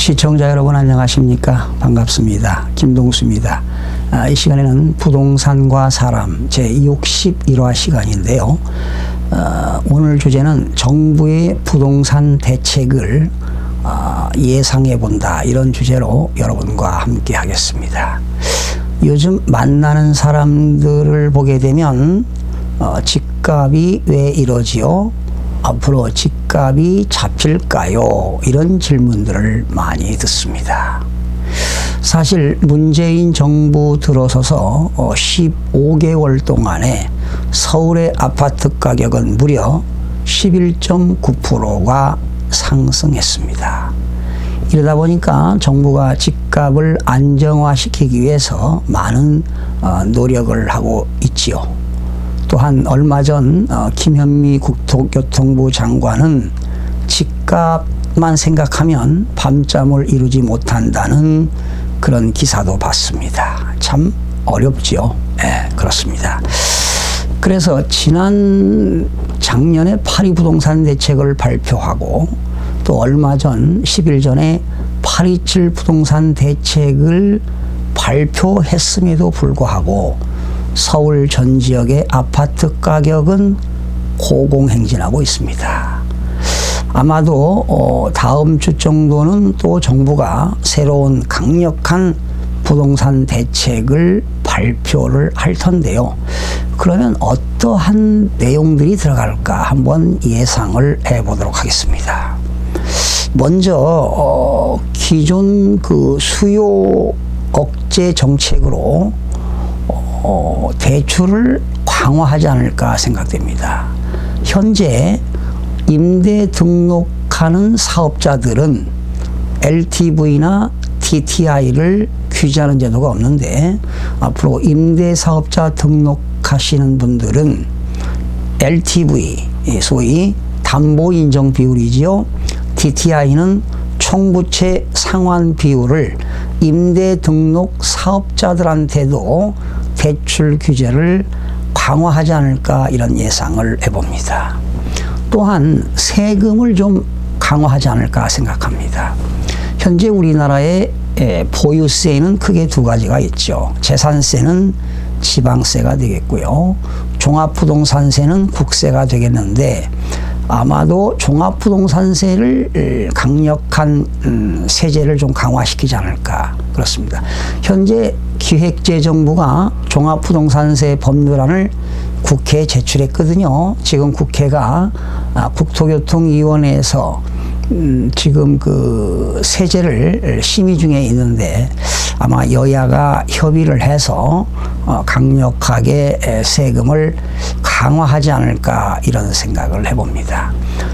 시청자 여러분 안녕하십니까? 반갑습니다. 김동수입니다. 이 시간에는 부동산과 사람 제61화 시간인데요. 오늘 주제는 정부의 부동산 대책을 예상해 본다, 이런 주제로 여러분과 함께 하겠습니다. 요즘 만나는 사람들을 보게 되면 집값이 왜 이러지요? 앞으로 집값이 잡힐까요? 이런 질문들을 많이 듣습니다. 사실 문재인 정부 들어서서 15개월 동안에 서울의 아파트 가격은 무려 11.9%가 상승했습니다. 이러다 보니까 정부가 집값을 안정화시키기 위해서 많은 노력을 하고 있지요. 또한 얼마 전 김현미 국토교통부 장관은 집값만 생각하면 밤잠을 이루지 못한다는 그런 기사도 봤습니다. 참 어렵지요. 네, 그렇습니다. 그래서 작년에 파리 부동산 대책을 발표하고 또 얼마 전 10일 전에 827 부동산 대책을 발표했음에도 불구하고 서울 전 지역의 아파트 가격은 고공행진하고 있습니다. 아마도 다음 주 정도는 또 정부가 새로운 강력한 부동산 대책을 발표를 할 텐데요. 그러면 어떠한 내용들이 들어갈까 한번 예상을 해보도록 하겠습니다. 먼저 기존 그 수요 억제 정책으로 대출을 강화하지 않을까 생각됩니다. 현재 임대 등록하는 사업자들은 LTV나 DTI를 규제하는 제도가 없는데, 앞으로 임대사업자 등록하시는 분들은 LTV, 소위 담보인정 비율이지요. DTI는 총부채 상환 비율을 임대 등록 사업자들한테도 대출 규제를 강화하지 않을까, 이런 예상을 해봅니다. 또한 세금을 좀 강화하지 않을까 생각합니다. 현재 우리나라의 보유세는 크게 두 가지가 있죠. 재산세는 지방세가 되겠고요. 종합부동산세는 국세가 되겠는데, 아마도 종합부동산세를 강력한 세제를 좀 강화시키지 않을까, 그렇습니다. 현재 기획재정부가 종합부동산세 법률안을 국회에 제출했거든요. 지금 국회가 국토교통위원회에서 지금 그 세제를 심의 중에 있는데, 아마 여야가 협의를 해서 강력하게 세금을 강화하지 않을까, 이런 생각을 해봅니다.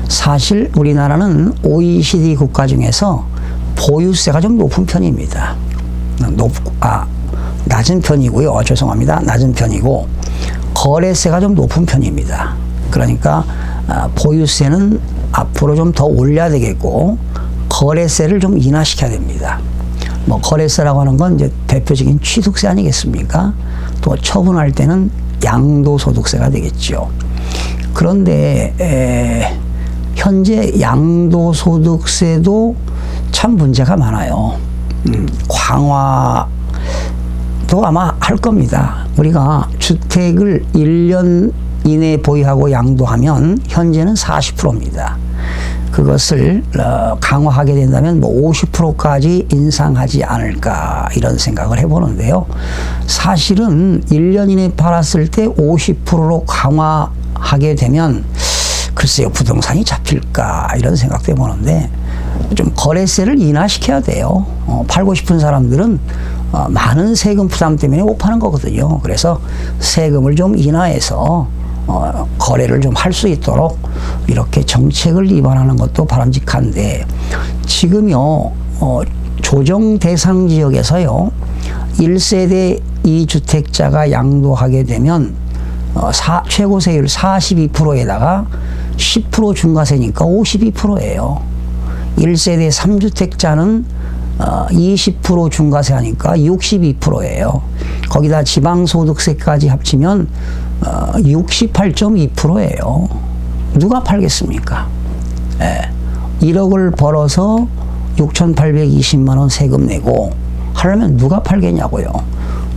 사실 우리나라는 OECD 국가 중에서 보유세가 좀 높은 편입니다. 낮은 편이고요. 죄송합니다. 낮은 편이고, 거래세가 좀 높은 편입니다. 그러니까 보유세는 앞으로 좀 더 올려야 되겠고, 거래세를 좀 인하시켜야 됩니다. 거래세라고 하는 건 이제 대표적인 취득세 아니겠습니까? 또 처분할 때는 양도소득세가 되겠죠. 그런데 현재 양도소득세도 참 문제가 많아요. 강화도 아마 할 겁니다. 우리가 주택을 1년 이내에 보유하고 양도하면 현재는 40%입니다. 그것을 강화하게 된다면 50%까지 인상하지 않을까, 이런 생각을 해보는데요. 사실은 1년 이내에 팔았을 때 50%로 강화하게 되면 글쎄요, 부동산이 잡힐까, 이런 생각도 해보는데, 좀 거래세를 인하시켜야 돼요. 팔고 싶은 사람들은 많은 세금 부담 때문에 못 파는 거거든요. 그래서 세금을 좀 인하해서 거래를 좀 할 수 있도록 이렇게 정책을 입안하는 것도 바람직한데, 지금요 조정 대상 지역에서요 1세대 2주택자가 양도하게 되면 최고 세율 42%에다가 10% 중과세니까 52%예요. 1세대 3주택자는 20% 중과세 하니까 62%예요. 거기다 지방소득세까지 합치면 68.2%예요. 누가 팔겠습니까? 1억을 벌어서 6,820만 원 세금 내고 하려면 누가 팔겠냐고요.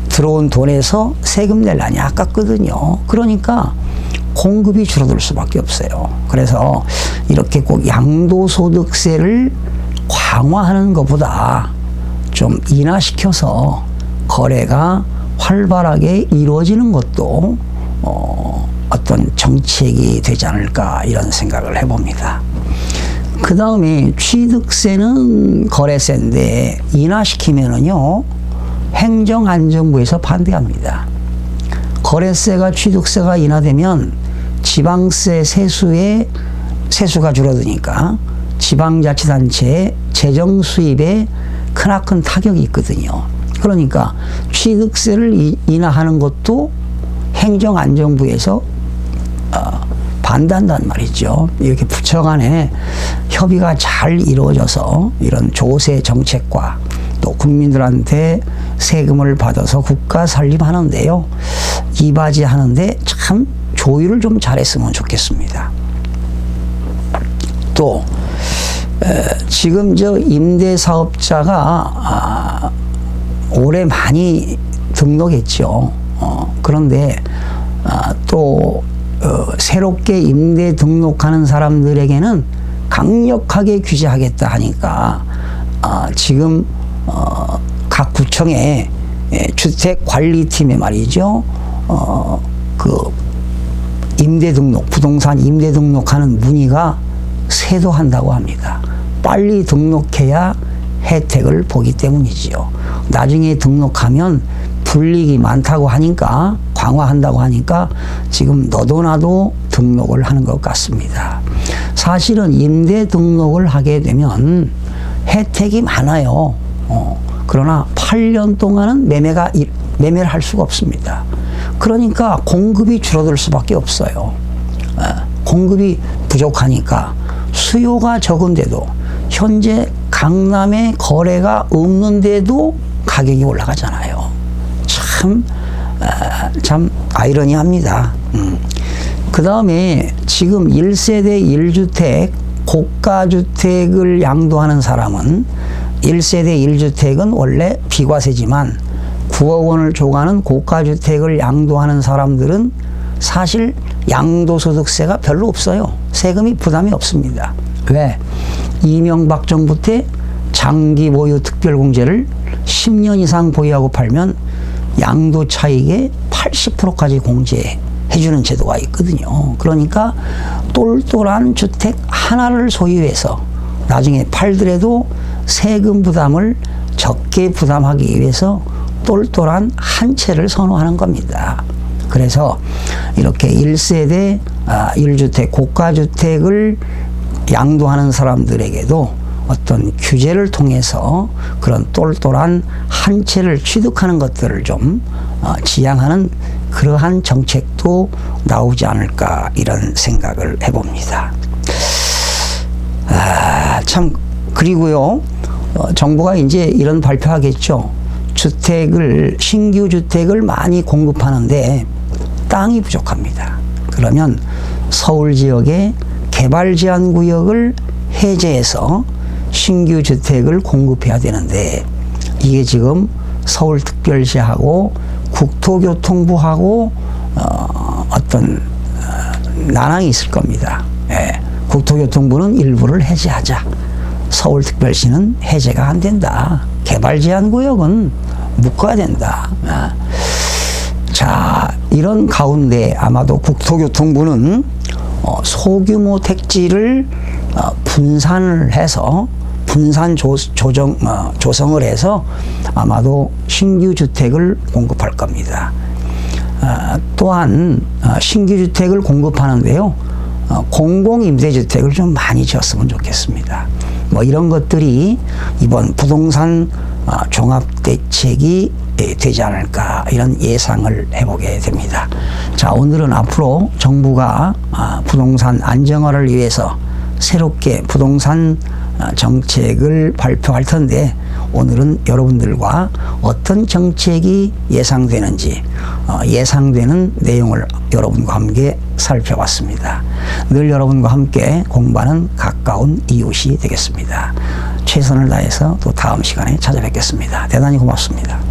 들어온 돈에서 세금 낼라니 아깝거든요. 그러니까 공급이 줄어들 수밖에 없어요. 그래서 이렇게 꼭 양도소득세를 강화하는 것보다 좀 인하시켜서 거래가 활발하게 이루어지는 것도 어떤 정책이 되지 않을까 이런 생각을 해봅니다. 그 다음에 취득세는 거래세인데 인하시키면은요 행정안전부에서 반대합니다. 거래세가 취득세가 인하되면 지방세 세수가 줄어드니까 지방자치단체의 재정 수입에 크나큰 타격이 있거든요. 그러니까 취득세를 인하하는 것도 행정안전부에서 반대한단 말이죠. 이렇게 부처 간에 협의가 잘 이루어져서 이런 조세 정책과 또 국민들한테 세금을 받아서 국가 살림하는데요. 이바지하는데 참 조율을 좀 잘했으면 좋겠습니다. 또 지금 저 임대사업자가 올해 많이 등록했죠. 그런데 또 새롭게 임대 등록하는 사람들에게는 강력하게 규제하겠다 하니까 지금 각 구청의 주택관리팀에 말이죠. 그 임대 등록, 부동산 임대 등록하는 문의가 쇄도한다고 합니다. 빨리 등록해야 혜택을 보기 때문이지요. 나중에 등록하면 불이익이 많다고 하니까 강화한다고 하니까 지금 너도 나도 등록을 하는 것 같습니다. 사실은 임대 등록을 하게 되면 혜택이 많아요. 그러나 8년 동안은 매매를 할 수가 없습니다. 그러니까 공급이 줄어들 수밖에 없어요. 공급이 부족하니까 수요가 적은데도 현재 강남에 거래가 없는데도 가격이 올라가잖아요. 참 아이러니합니다. 그 다음에 지금 1세대 1주택 고가주택을 양도하는 사람은 1세대 1주택은 원래 비과세지만 9억 원을 줘가는 고가주택을 양도하는 사람들은 사실 양도소득세가 별로 없어요. 세금이 부담이 없습니다. 왜? 이명박 정부 때 장기 보유 특별공제를 10년 이상 보유하고 팔면 양도 차익의 80%까지 공제해주는 제도가 있거든요. 그러니까 똘똘한 주택 하나를 소유해서 나중에 팔더라도 세금 부담을 적게 부담하기 위해서 똘똘한 한 채를 선호하는 겁니다. 그래서 이렇게 1세대 1주택 고가주택을 양도하는 사람들에게도 어떤 규제를 통해서 그런 똘똘한 한 채를 취득하는 것들을 좀 지양하는 그러한 정책도 나오지 않을까 이런 생각을 해봅니다. 참 그리고요 정부가 이제 이런 발표하겠죠. 신규 주택을 많이 공급하는데 땅이 부족합니다. 그러면 서울 지역의 개발 제한 구역을 해제해서 신규 주택을 공급해야 되는데 이게 지금 서울특별시하고 국토교통부하고 어떤 난항이 있을 겁니다. 국토교통부는 일부를 해제하자. 서울특별시는 해제가 안 된다. 개발 제한 구역은 묶어야 된다. 자, 이런 가운데 아마도 국토교통부는 소규모 택지를 분산을 해서 조성을 해서 아마도 신규 주택을 공급할 겁니다. 또한 신규 주택을 공급하는데요. 공공임대주택을 좀 많이 지었으면 좋겠습니다. 뭐 이런 것들이 이번 부동산 종합대책이 되지 않을까 이런 예상을 해보게 됩니다. 자, 오늘은 앞으로 정부가 부동산 안정화를 위해서 새롭게 부동산 정책을 발표할 텐데 오늘은 여러분들과 어떤 정책이 예상되는지 예상되는 내용을 여러분과 함께 살펴봤습니다. 늘 여러분과 함께 공부하는 가까운 이웃이 되겠습니다. 최선을 다해서 또 다음 시간에 찾아뵙겠습니다. 대단히 고맙습니다.